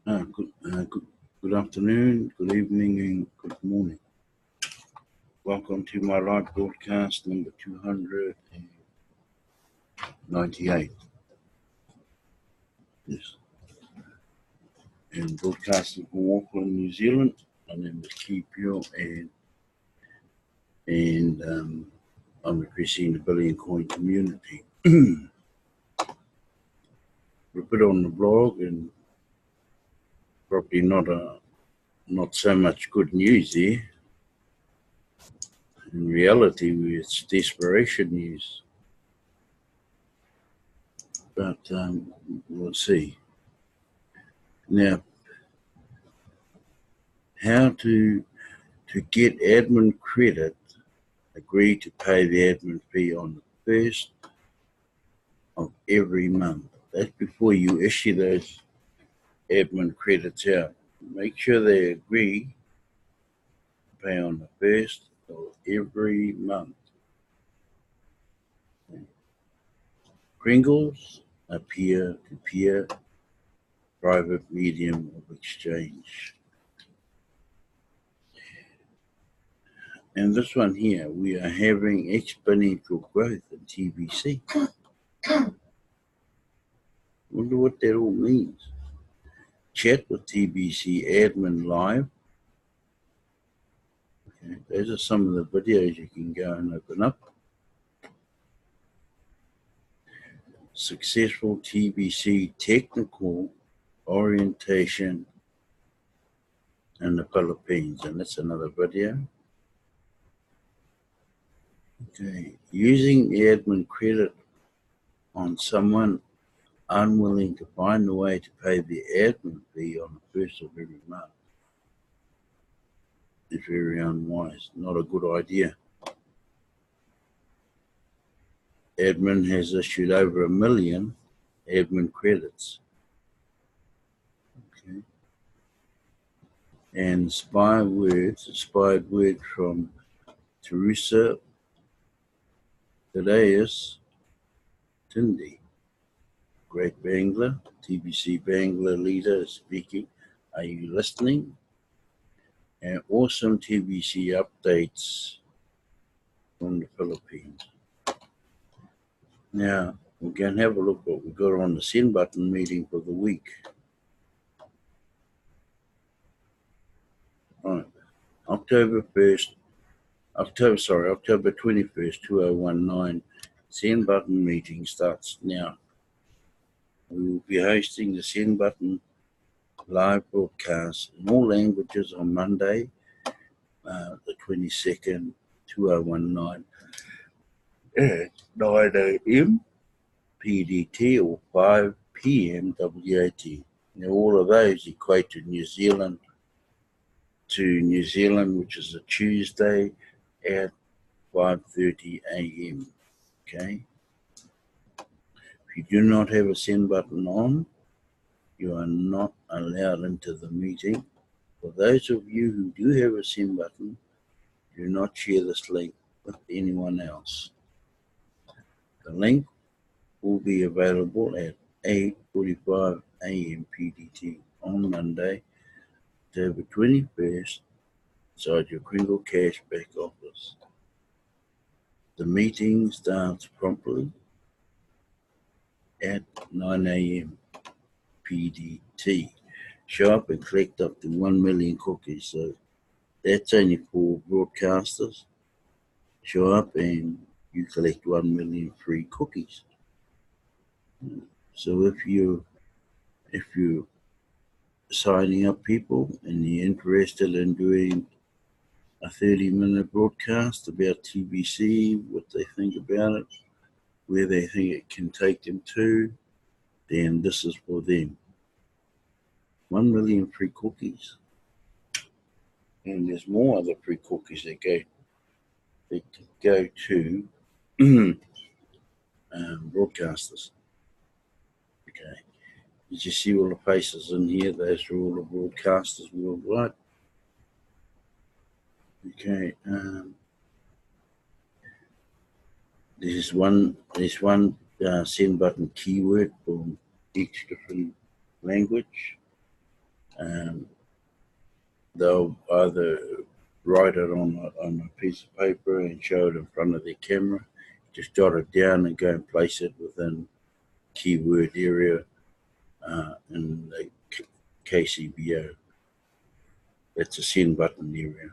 Good afternoon, good evening, and good morning. Welcome to my live broadcast number 298. Yes, and broadcasting from Auckland, New Zealand. My name is Keith Pure, and I'm addressing the Billy and Coin community. We're a bit on the blog, and probably not so much good news there. In reality, it's desperation news. But we'll see. Now, how to get admin credit, agree to pay the admin fee on the first of every month. That's before you issue those admin credits out. Make sure they agree to pay on the first of every month. Pringles, a peer-to-peer private medium of exchange. And this one here, we are having exponential growth in TBC. Wonder what that all means. Chat with TBC admin live. Okay, those are some of the videos you can go and open up. Successful TBC technical orientation in the Philippines, and that's another video. Okay, using the admin credit on someone unwilling to find a way to pay the admin fee on the first of every month is very unwise, not a good idea. Admin has issued over 1 million admin credits. Okay. And inspired words from Teresa Thaddeus Tindi, Great Bangla, TBC Bangla leader is speaking. Are you listening? And awesome TBC updates from the Philippines. Now, we can have a look what we got on the send button meeting for the week. Right. October 21st, 2019, send button meeting starts now. We will be hosting the send button live broadcast in all languages on Monday, the 22nd, 2019 at 9 a.m. PDT or 5 p.m. WAT. Now all of those equate to New Zealand, which is a Tuesday at 5:30 a.m. Okay. If you do not have a send button on, you are not allowed into the meeting. For those of you who do have a send button, do not share this link with anyone else. The link will be available at 8:45 a.m. PDT on Monday, October 21st, inside your Kringle Cash back office. The meeting starts promptly at 9 a.m. PDT. Show up and collect up to 1 million cookies. So that's only for broadcasters. Show up and you collect 1 million free cookies. So if you're signing up people and you're interested in doing a 30-minute broadcast about TBC, what they think about it, where they think it can take them to, then this is for them. 1 million free cookies. And there's more other free cookies that go to broadcasters. Okay. Did you see all the faces in here? Those are all the broadcasters worldwide. Okay. There's one send button keyword for each different language. They'll either write it on a piece of paper and show it in front of their camera, just jot it down and go and place it within keyword area in the KCBO. That's a send button area.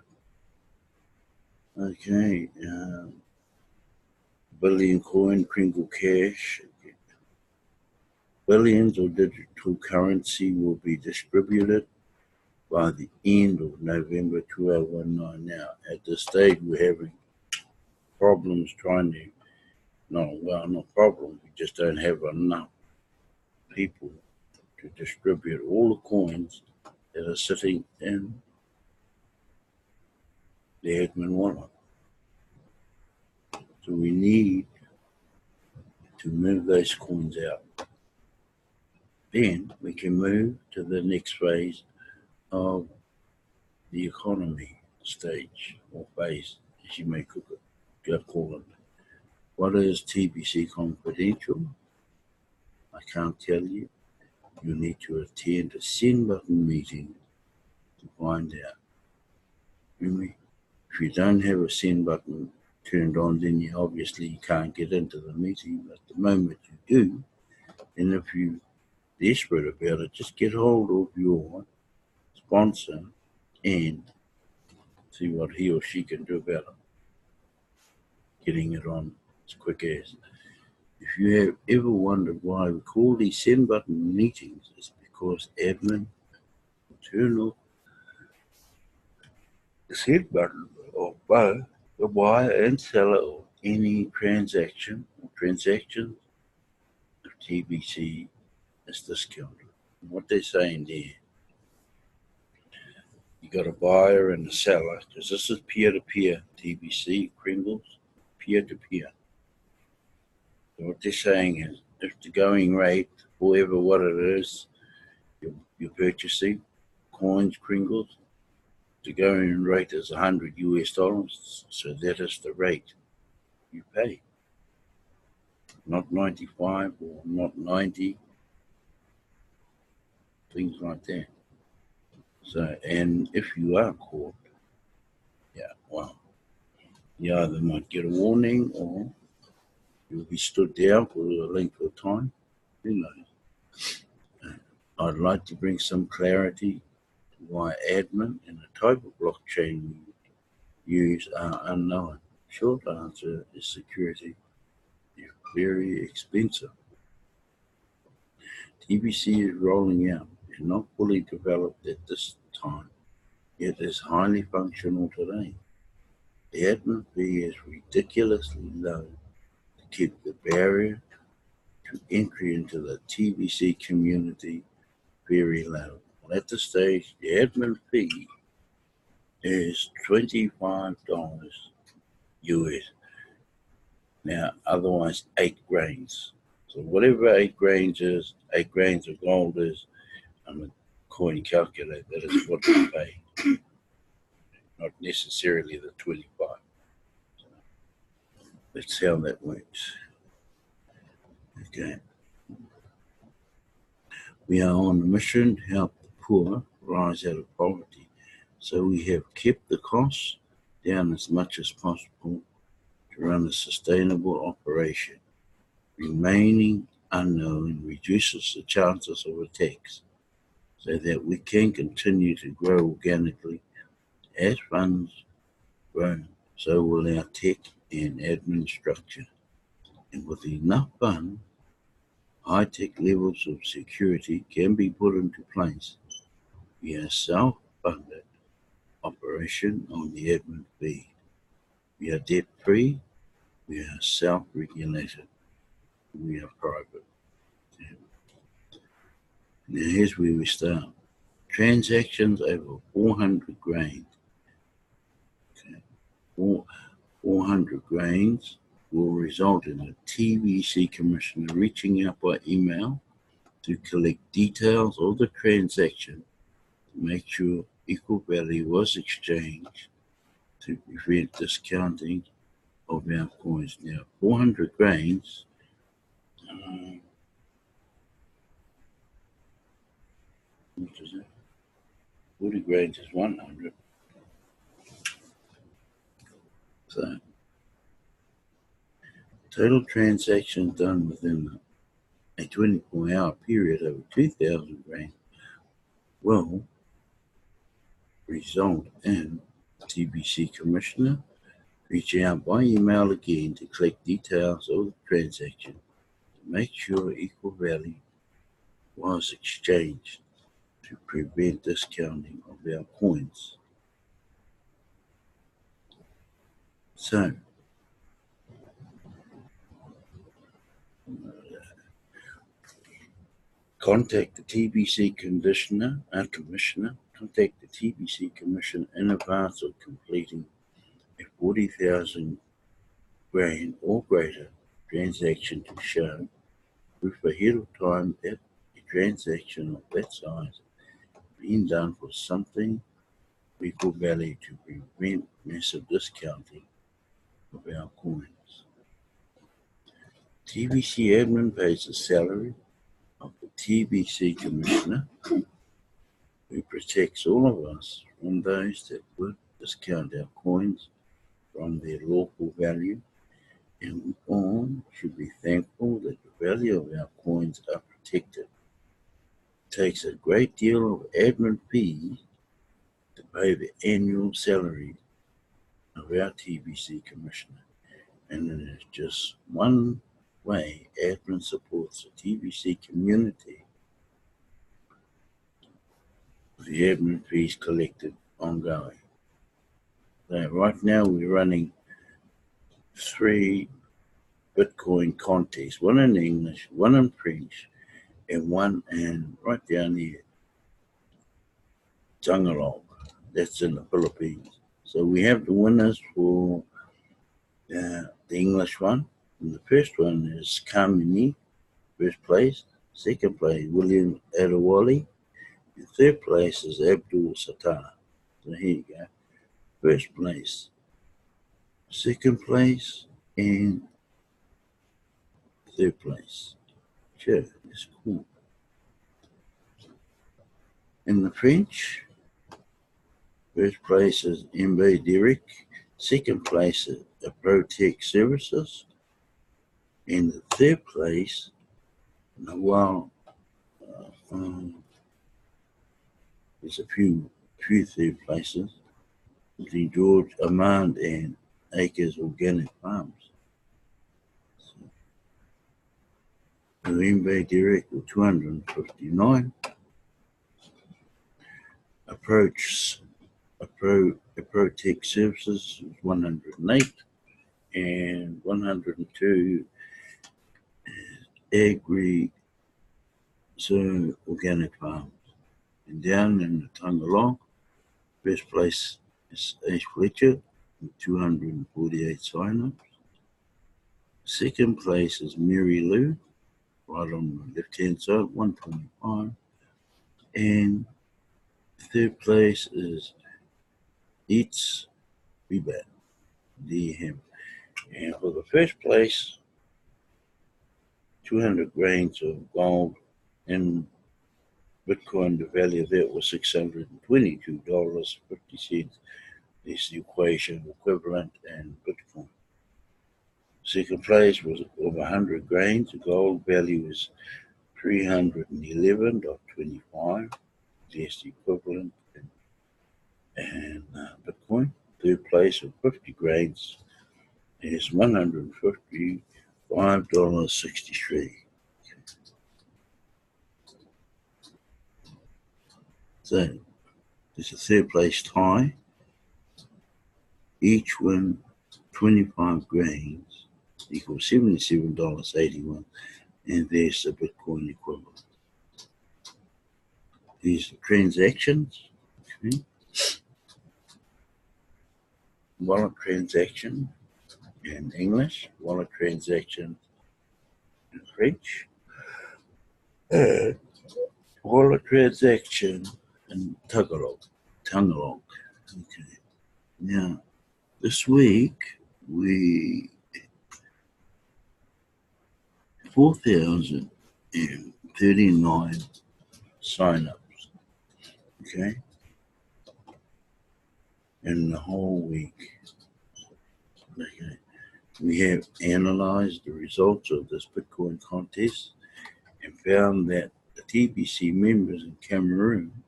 Okay, billion coin, Kringle Cash. Billions of digital currency will be distributed by the end of November 2019. Now, at this stage, we're having problems trying to, not problems, we just don't have enough people to distribute all the coins that are sitting in the admin wallet. So we need to move those coins out. Then we can move to the next phase of the economy stage or phase, as you may call it. What is TBC confidential? I can't tell you. You need to attend a send button meeting to find out. Remember, if you don't have a send button turned on, then you obviously can't get into the meeting. But the moment you do, and if you're desperate about it, just get hold of your sponsor and see what he or she can do about it. Getting it on as quick as. If you have ever wondered why we call these send button meetings, it's because admin turn off the send button of both the buyer and seller of any transaction or transactions of TBC is discounted. And what they're saying there, you got a buyer and a seller, because this is peer-to-peer TBC, Kringles, peer-to-peer. So what they're saying is, if the going rate, whatever what it is, you're purchasing coins, Kringles, the going rate is $100 US, so that is the rate you pay. Not 95 or not 90, things like that. So, and if you are caught, you either might get a warning or you'll be stood down for a length of time. Who knows? I'd like to bring some clarity to why admin and the type of blockchain we use are unknown. Short answer is security. They're very expensive. TBC is rolling out and not fully developed at this time, yet is highly functional today. The admin fee is ridiculously low to keep the barrier to entry into the TBC community very low. Well, at this stage, the admin fee is $25 US. Now, otherwise 8 grains. So whatever 8 grains is, 8 grains of gold is, I'm a coin calculator, that is what you pay. Not necessarily the 25. So that's how that works. Okay. We are on a mission to help the poor rise out of poverty. So we have kept the costs down as much as possible to run a sustainable operation. Remaining unknown reduces the chances of attacks so that we can continue to grow organically. As funds grow, so will our tech and admin structure. And with enough funds, high-tech levels of security can be put into place. We are self-funded operation on the admin fee. We are debt-free. We are self-regulated. We are private. Now here's where we start. Transactions over 400 grains. Okay. 400 grains will result in a TBC commissioner reaching out by email to collect details of the transaction to make sure equal value was exchanged to prevent discounting of our coins. Now, 400 grains, what is it? 40 grains is 100. So total transactions done within a 24-hour period over 2,000 grains will result in TBC Commissioner reach out by email again to collect details of the transaction to make sure equal value was exchanged to prevent discounting of our coins. So, contact the TBC commissioner, contact the TBC commissioner in advance of completing a 40,000 grain or greater transaction to show proof ahead of time that a transaction of that size being done for something of equal value to prevent massive discounting of our coins. TBC admin pays the salary of the TBC commissioner who protects all of us from those that would discount our coins from their lawful value, and we all should be thankful that the value of our coins are protected. It takes a great deal of admin fees to pay the annual salary of our TBC commissioner, and it is just one way admin supports the TBC community with the admin fees collected ongoing. So right now we're running 3 Bitcoin contests, one in English, one in French, and one in right down here, Tagalog. That's in the Philippines. So we have the winners for the English one. And the first one is Kamini, first place. Second place, William Adewale. And third place is Abdul Sattar. So here you go. First place, second place, and third place. Sure, that's cool. In the French, first place is Mb Derek. Second place is ProTech Services. And the third place, well, there's a few third places, the George Amand and Acres Organic Farms. So, Mb Derek with 259. ProTech Services was 108, and 102 Agri Organic Farms. And down in the Tagalog, first place is Ash Fletcher with 248 sign-ups. Second place is Mary Lou, right on the left-hand side, 125. And third place is Eats Rebat, DM. And for the first place, 200 grains of gold in Bitcoin, the value of that was $622.50. Is the equation equivalent in Bitcoin. Second place was over 100 grains. The gold value is $311.25. That's the equivalent in Bitcoin. Third place with 50 grains is $155.63. So there's a third place tie. Each win 25 grains equals $77.81, and there's the Bitcoin equivalent. These are transactions. Okay. Wallet transaction in English, wallet transaction in French, and wallet transaction in Tagalog. Okay. Now, this week we 4,039 sign-ups. Okay. in the whole week. Okay. We have analyzed the results of this Bitcoin contest and found that the TBC members in Cameroon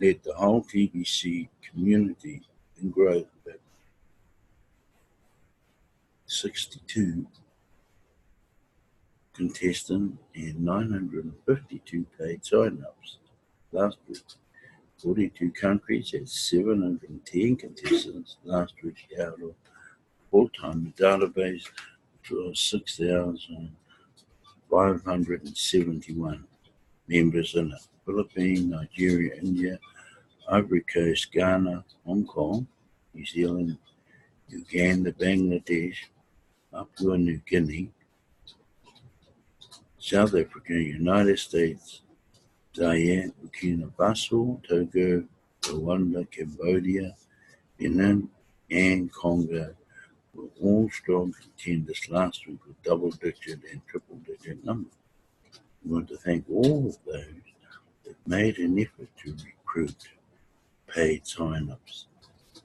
led the whole TBC community in growth at 62 contestants and 952 paid sign-ups last week. 42 countries had 710 contestants last week out of full-time database, which was 6,571 members in it. Philippines, Nigeria, India, Ivory Coast, Ghana, Hong Kong, New Zealand, Uganda, Bangladesh, Papua New Guinea, South Africa, United States, Zaire, Burkina Faso, Togo, Rwanda, Cambodia, Benin, and Congo were all strong contenders last week with double-digit and triple-digit numbers. We want to thank all of those that made an effort to recruit paid sign-ups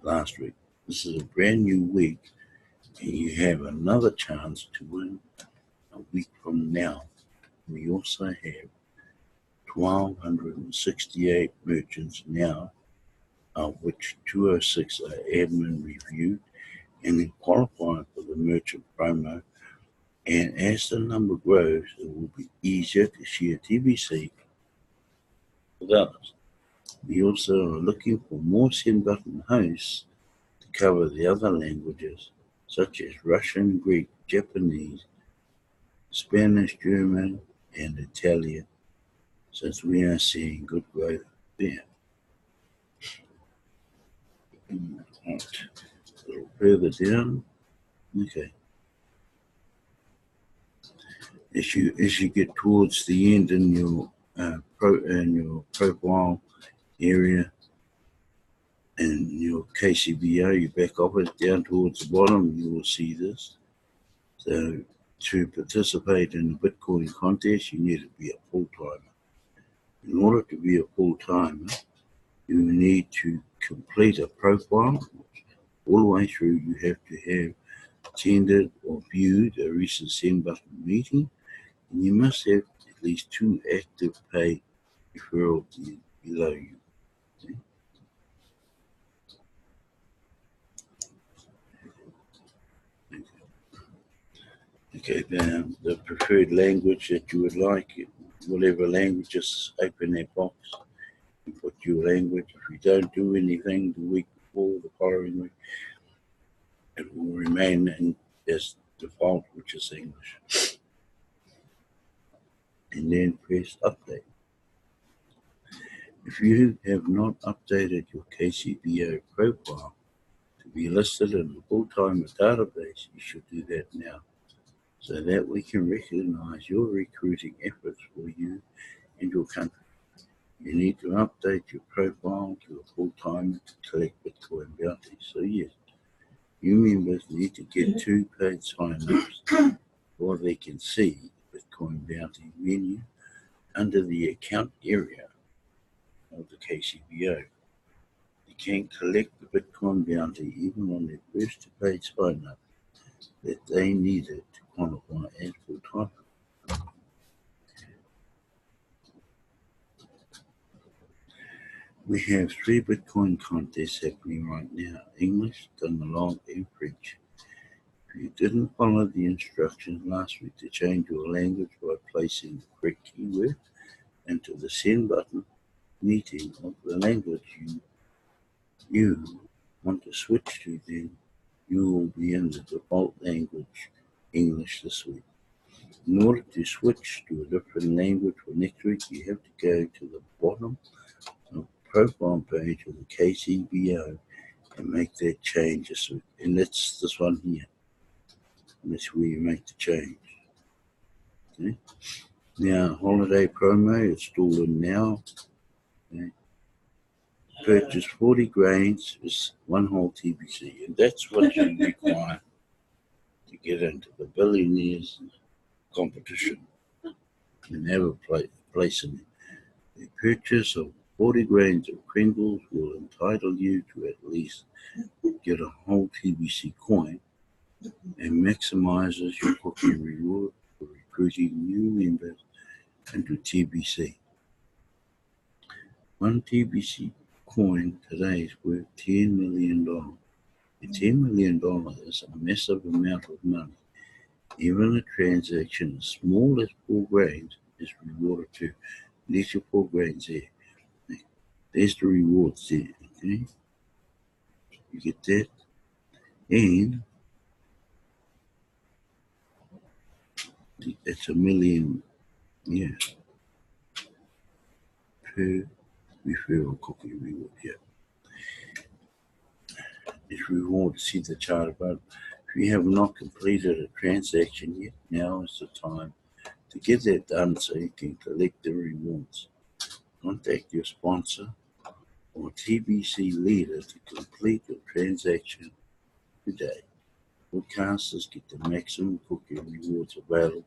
last week. This is a brand new week, and you have another chance to win a week from now. We also have 1,268 merchants now, of which 206 are admin reviewed and then qualify for the merchant promo. And as the number grows, it will be easier to share TBC with others. We also are looking for more send button hosts to cover the other languages, such as Russian, Greek, Japanese, Spanish, German, and Italian, since we are seeing good growth there. Right. A little further down. Okay. As you get towards the end in your profile area and your KCBO, your back office, down towards the bottom, you will see this. So to participate in the Bitcoin contest, you need to be a full-timer. In order to be a full-timer, you need to complete a profile. All the way through, you have to have attended or viewed a recent Send Button meeting, and you must have at least 2 active paid referrals below you. Okay, then the preferred language that you would like, whatever language, just open that box and put your language. If you don't do anything the week before, the following week, it will remain as default, which is English. And then press update. If you have not updated your KCBO profile to be listed in the full-timer database, you should do that now, so that we can recognize your recruiting efforts for you and your country. You need to update your profile to a full-timer to collect Bitcoin bounties. So yes, new members need to get 2 paid sign-ups or they can see Bitcoin bounty menu under the account area of the KCBO. You can collect the Bitcoin bounty even on their first paid sign-up that they needed to qualify as full-time. We have 3 Bitcoin contests happening right now: English, Tagalog, and French. If you didn't follow the instructions last week to change your language by placing the correct keyword into the send button meeting of the language you want to switch to, then you will be in the default language, English, this week. In order to switch to a different language for next week, you have to go to the bottom of the profile page of the KCBO and make that change this week. And that's this one here. And that's where you make the change. Okay. Now, holiday promo is still in now. Okay. Purchase 40 grains is 1 whole TBC, and that's what you require to get into the billionaires competition and have a place in it. The purchase of 40 grains of Pringles will entitle you to at least get a whole TBC coin and maximizes your cooking reward for recruiting new members into TBC. One TBC coin today is worth $10 million. And $10 million is a massive amount of money. Even a transaction as small as 4 grains is rewarded to. These are 4 grains there. There's the rewards there, okay? You get that? And it's $1 million, yeah, per referral cookie reward, yeah. It's reward, see the chart above. If you have not completed a transaction yet, now is the time to get that done so you can collect the rewards. Contact your sponsor or TBC leader to complete your transaction today. Broadcasters get the maximum cookie rewards available,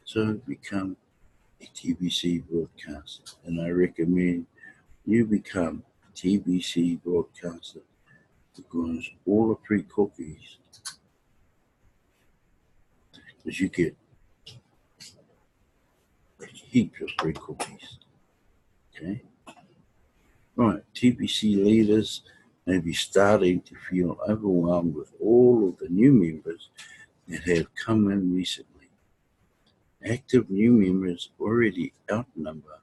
so become a TBC broadcaster. And I recommend you become a TBC broadcaster because all the free cookies, because you get heaps of free cookies. Okay? Right, TBC leaders may be starting to feel overwhelmed with all of the new members that have come in recently. Active new members already outnumber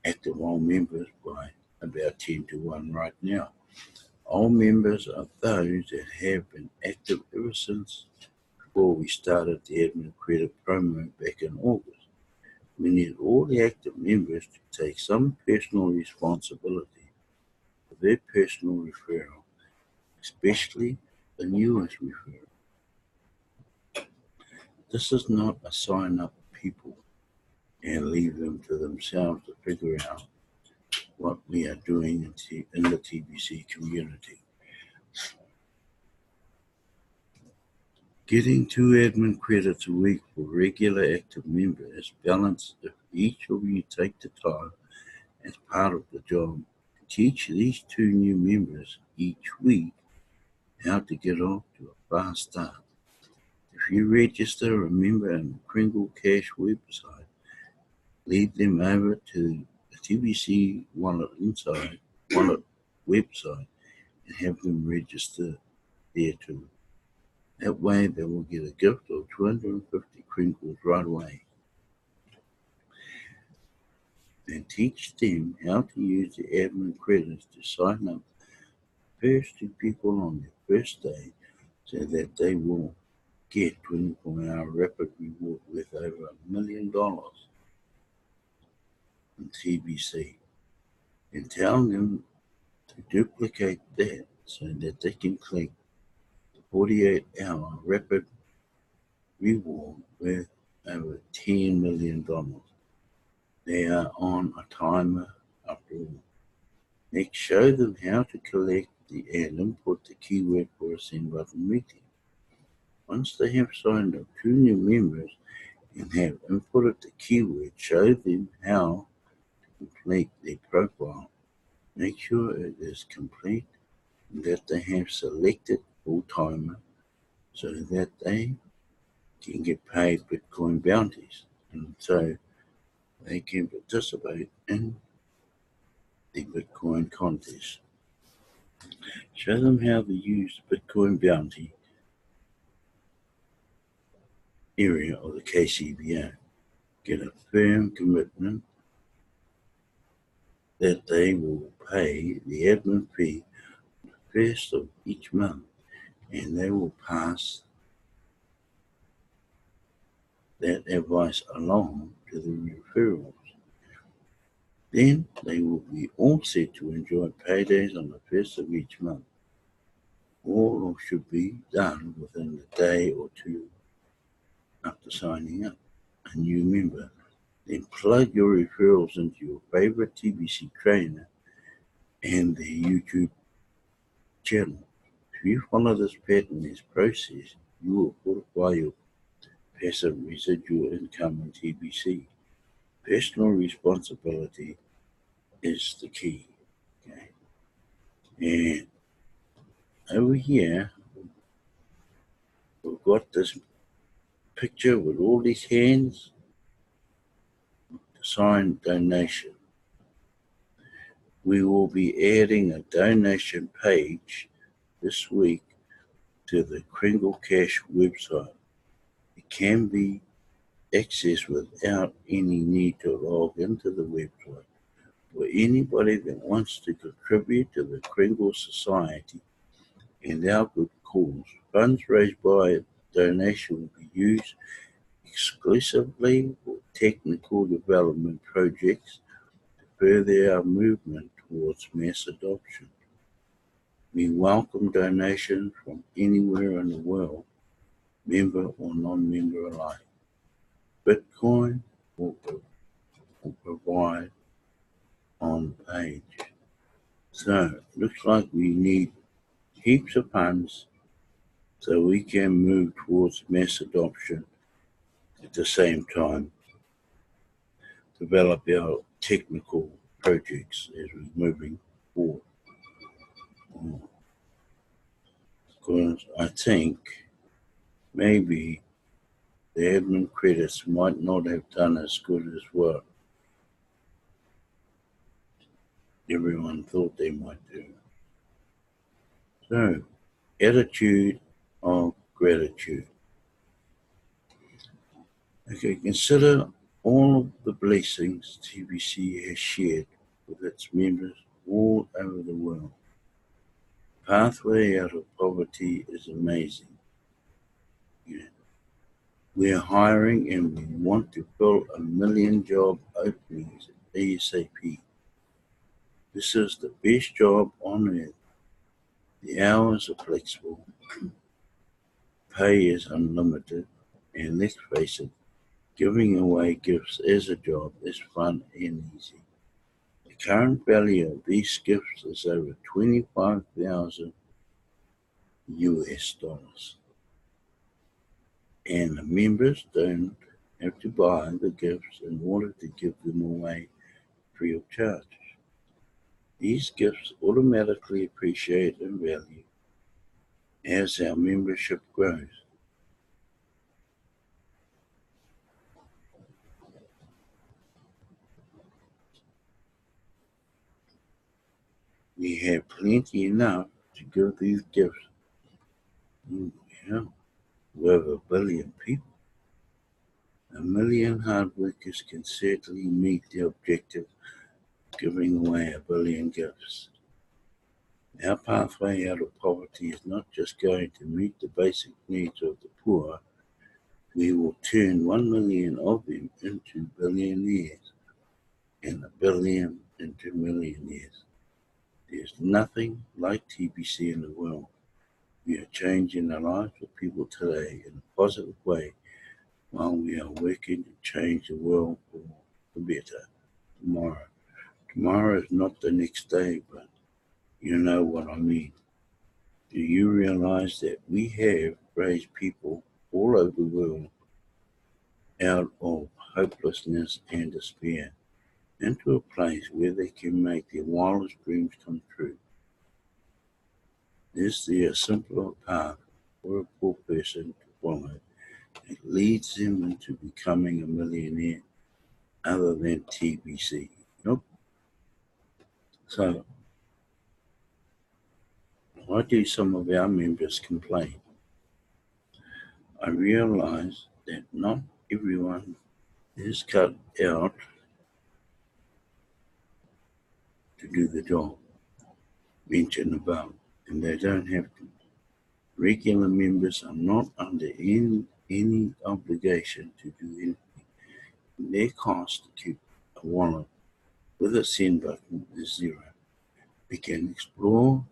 active old members by about 10 to 1 right now. Old members are those that have been active ever since before we started the admin credit promo back in August. We need all the active members to take some personal responsibility for their personal referral, especially the newest referral. This is not a sign up people and leave them to themselves to figure out what we are doing in the TBC community. Getting 2 admin credits a week for regular active members is balanced if each of you take the time as part of the job to teach these 2 new members each week how to get off to a fast start. If you register a member on the Pringle Cash website, lead them over to the TBC Wallet Inside Wallet website and have them register there too. That way they will get a gift of 250 crinkles right away. And teach them how to use the admin credits to sign up first 2 people on their first day so that they will get 24-hour rapid reward worth over $1 million in TBC. And tell them to duplicate that so that they can collect the 48-hour rapid reward worth over $10 million. They are on a timer after all. Next, show them how to collect and input the keyword for a send button meeting. Once they have signed up 2 new members and have inputted the keyword, show them how to complete their profile. Make sure it is complete and that they have selected full timer so that they can get paid Bitcoin bounties and so they can participate in the Bitcoin contest. Show them how to use the Bitcoin bounty area of the KCBO. Get a firm commitment that they will pay the admin fee the first of each month and they will pass that advice along to the referrals. Then they will be all set to enjoy paydays on the first of each month. All should be done within a day or 2 after signing up a new member. Then plug your referrals into your favorite TBC trainer and their YouTube channel. If you follow this pattern as process, you will fortify your passive residual income in TBC. Personal responsibility is the key. Okay. And over here, we've got this picture with all these hands, sign donation. We will be adding a donation page this week to the Kringle Cash website. It can be accessed without any need to log into the website. For anybody that wants to contribute to the Kringle Society and our good cause, funds raised by a donation will be used exclusively for technical development projects to further our movement towards mass adoption. We welcome donations from anywhere in the world, member or non-member alike. Bitcoin will provide on the page. So it looks like we need heaps of funds so we can move towards mass adoption at the same time, develop our technical projects as we're moving forward. Because I think maybe the admin credits might not have done as good as what everyone thought they might do. So, attitude of gratitude. Okay, consider all of the blessings TBC has shared with its members all over the world. The pathway out of poverty is amazing. Yeah. We're hiring and we want to fill 1 million job openings ASAP. This is the best job on earth. The hours are flexible, pay is unlimited, and let's face it, giving away gifts as a job is fun and easy. The current value of these gifts is over $25,000 US dollars. And the members don't have to buy the gifts in order to give them away free of charge. These gifts automatically appreciate in value as our membership grows. We have plenty enough to give these gifts. Yeah, we have 1 billion people. 1 million hard workers can certainly meet the objective of giving away 1 billion gifts. Our pathway out of poverty is not just going to meet the basic needs of the poor, we will turn 1 million of them into billionaires and 1 billion into millionaires. There's nothing like TBC in the world. We are changing the lives of people today in a positive way while we are working to change the world for the better tomorrow. Tomorrow is not the next day, but you know what I mean. Do you realize that we have raised people all over the world out of hopelessness and despair into a place where they can make their wildest dreams come true? Is there a simpler path for a poor person to follow that leads them into becoming a millionaire other than TBC? Nope. So, why do some of our members complain? I realize that not everyone is cut out to do the job mentioned above, and they don't have to. Regular members are not under any obligation to do anything. Their cost to keep a wallet with a send button is zero. We can explore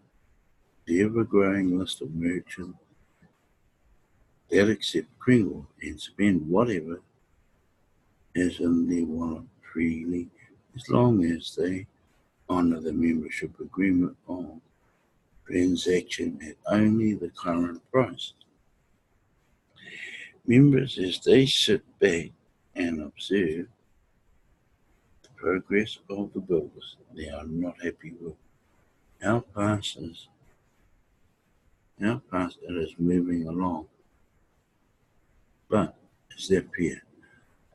the ever-growing list of merchants that accept Kringle and spend whatever is in their wallet freely as long as they honor the membership agreement or transaction at only the current price. Members, as they sit back and observe the progress of the builders. They are not happy with how fast it is moving along. But as their peer,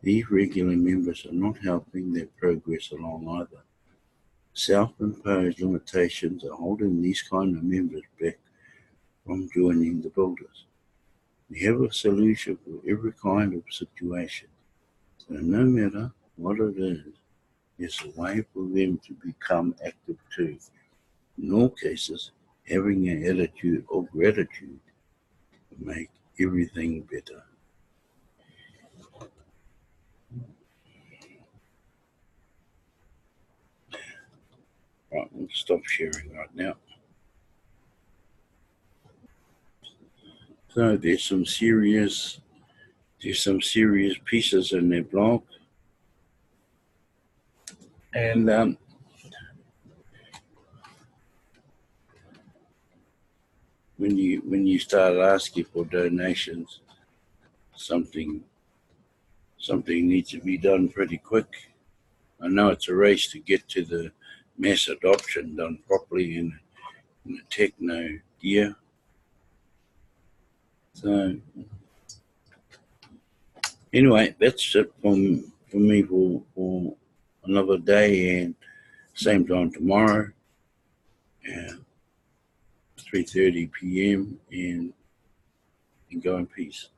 these regular members are not helping their progress along either. Self-imposed limitations are holding these kind of members back from joining the builders. We have a solution for every kind of situation. So no matter what it is, there's a way for them to become active too. In all cases, having an attitude of gratitude will make everything better. Right, we'll stop sharing right now. So there's some serious pieces in their blog. And when you start asking for donations, something needs to be done pretty quick. I know it's a race to get to the mass adoption done properly in the techno year. So anyway, that's it for me for another day, and same time tomorrow, 3:30 p.m. and go in peace.